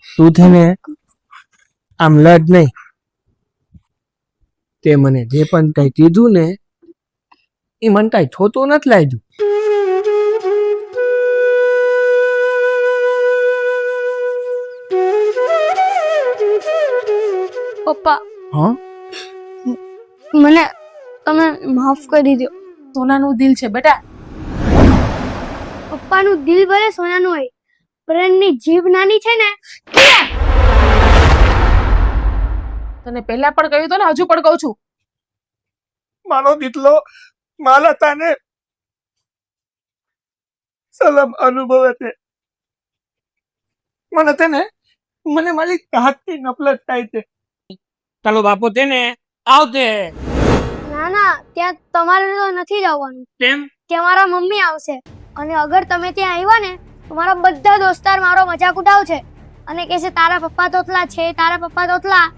તું છે ને આમ લડ નહીં. તે મને જે પણ કઈ કીધું ને એ મને કઈ થોતું નથી લાગ્યું. પપ્પા હા મને તમે માફ કરી દો. સોનાનું દિલ છે બેટા. પપ્પાનું દિલ ભલે સોનાનું હોય પણ એમની જીભ નાની છે ને. તને પહેલા પણ કહ્યું તો ને, હજુ પણ કહું છું. મારો દીકલો માલતાને સલમ અનુભવે છે. મને છે ને મારી હાથથી નફરત થાય છે. ચાલો બાપુ છે ને આવતે. ના ના, ત્યાં તમારે તો નથી જવાનું. કેમ? ત્યાં મારા મમ્મી આવશે અને અગર તમે ત્યાં આવ્યા ને તો મારા બધા દોસ્તાર મારો મજાક ઉડાવશે અને કહેશે તારા પપ્પા તોતલા છે, તારા પપ્પા તોતલા.